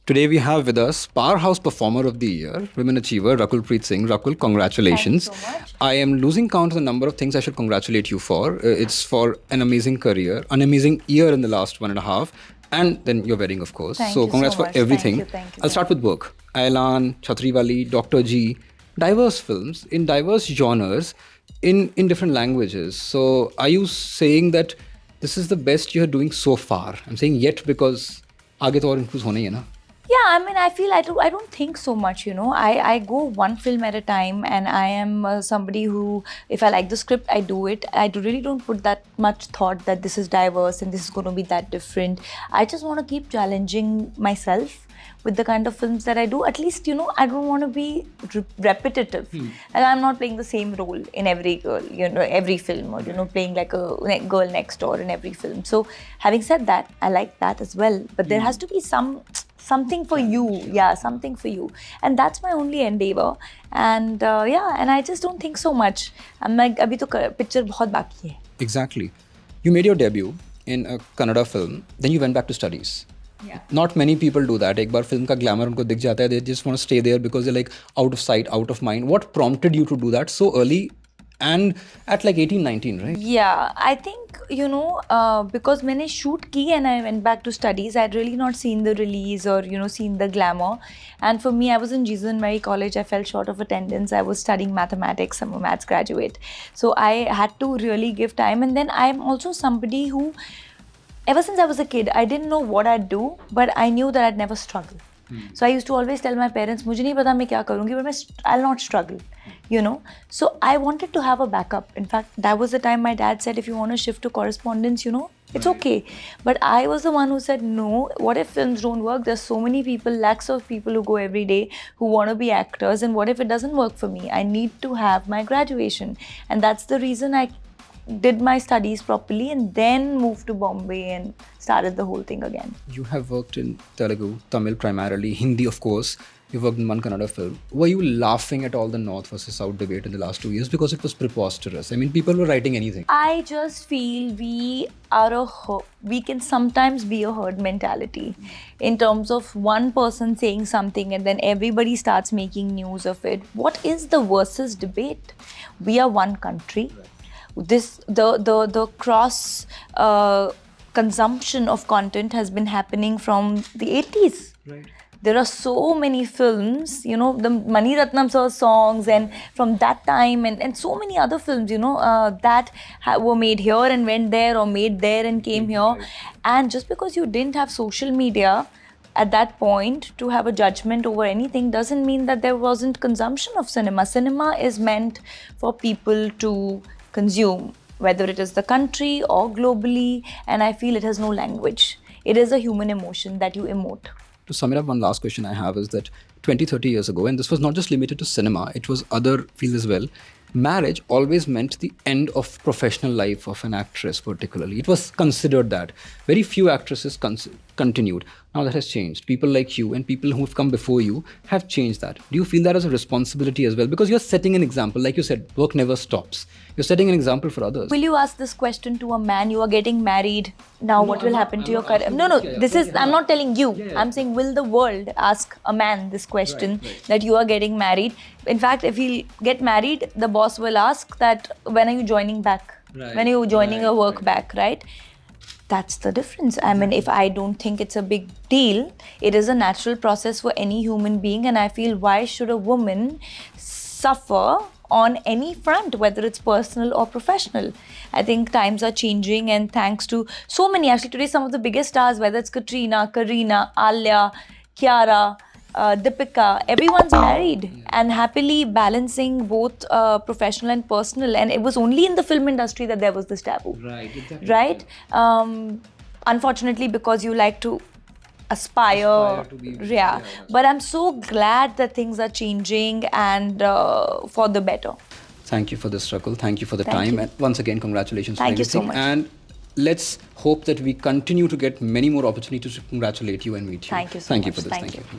Today we have with us Powerhouse Performer of the Year, Women Achiever, Rakul Preet Singh. Rakul, congratulations. Thank you so much. I am losing count of the number of things I should congratulate you for. It's for an amazing career, an amazing year in the last 1.5, and then your wedding, of course. Thank So you so congrats for much. everything. Thank you. I'll start with work. Ailan, Chhatriwali, Dr. G, diverse films in diverse genres, in different languages. So are you saying that this is the best you're doing so far? I'm saying yet because आगे तो और improve होना ही है ना. Yeah, I mean, I don't think so much, I go one film at a time, and I am somebody who, if I like the script, I do it. Really don't put that much thought that this is diverse and this is going to be that different. I just want to keep challenging myself with the kind of films that I do. At least, I don't want to be repetitive. And I'm not playing the same role in every girl, every film, or, playing like a girl next door in every film. So having said that, I like that as well. But there has to be something for you. Yeah, something for you. And that's my only endeavor. And and I just don't think so much. I'm like, abhi to picture bahut baki hai. Exactly. You made your debut in a Kannada film, then you went back to studies. Yeah. Not many people do that. एक बार film का glamour उनको दिख जाता है, they just want to stay there because they're like out of sight, out of mind. What prompted you to do that so early and at like 18, 19, right? Yeah, I think, because मैंने shoot की and I went back to studies, I had really not seen the release or, seen the glamour. And for me, I was in Jesus and Mary College. I fell short of attendance. I was studying mathematics. I'm a maths graduate. So I had to really give time. And then I'm also somebody who, ever since I was a kid, I didn't know what I'd do, but I knew that I'd never struggle. So I used to always tell my parents, मुझे नहीं पता मैं क्या करूँगी, but I'll not struggle, So I wanted to have a backup. In fact, that was the time my dad said, if you want to shift to correspondence, it's okay. But I was the one who said, no, what if films don't work? There's so many people, lakhs of people who go every day who want to be actors. And what if it doesn't work for me? I need to have my graduation. And that's the reason I did my studies properly and then moved to Bombay and started the whole thing again. You have worked in Telugu, Tamil primarily, Hindi of course. You worked in one Kannada film. Were you laughing at all the North versus South debate in the last 2 years because it was preposterous? I mean, people were writing anything. I just feel we can sometimes be a herd mentality in terms of one person saying something and then everybody starts making news of it. What is the versus debate? We are one country. The cross consumption of content has been happening from the 80s. Right. There are so many films, the Mani Ratnam sir songs, and from that time, and so many other films, that were made here and went there, or made there and came here. Right. And just because you didn't have social media at that point to have a judgment over anything doesn't mean that there wasn't consumption of cinema. Cinema is meant for people to consume, whether it is the country or globally, and I feel it has no language. It is a human emotion that you emote. To sum it up, one last question I have is that 20, 30 years ago, and this was not just limited to cinema, it was other fields as well, marriage always meant the end of professional life of an actress particularly. It was considered that. Very few actresses continued. Now that has changed. People like you and people who have come before you have changed that. Do you feel that as a responsibility as well? Because you're setting an example. Like you said, work never stops. You're setting an example for others. Will you ask this question to a man? You are getting married. Now what will happen to your career? No, I'm not telling you. I'm saying, will the world ask a man this question that you are getting married? In fact, if he'll get married, the boss will ask that, when are you joining back? When are you joining your work back, right? That's the difference. I mean, if I don't think it's a big deal, it is a natural process for any human being. And I feel, why should a woman suffer on any front, whether it's personal or professional? I think times are changing, and thanks to so many, actually today, some of the biggest stars, whether it's Katrina, Kareena, Alia, Kiara, Deepika, everyone's married and happily balancing both professional and personal. And it was only in the film industry that there was this taboo. Right, exactly. Right? Unfortunately, because you like to aspire to be, But I'm so glad that things are changing, and for the better. Thank you for this struggle. Thank you for the Thank time. you. And once again, congratulations Thank for you so everything. much. And let's hope that we continue to get many more opportunities to congratulate you and meet you. Thank you so Thank you much. for this. Thank Thank you.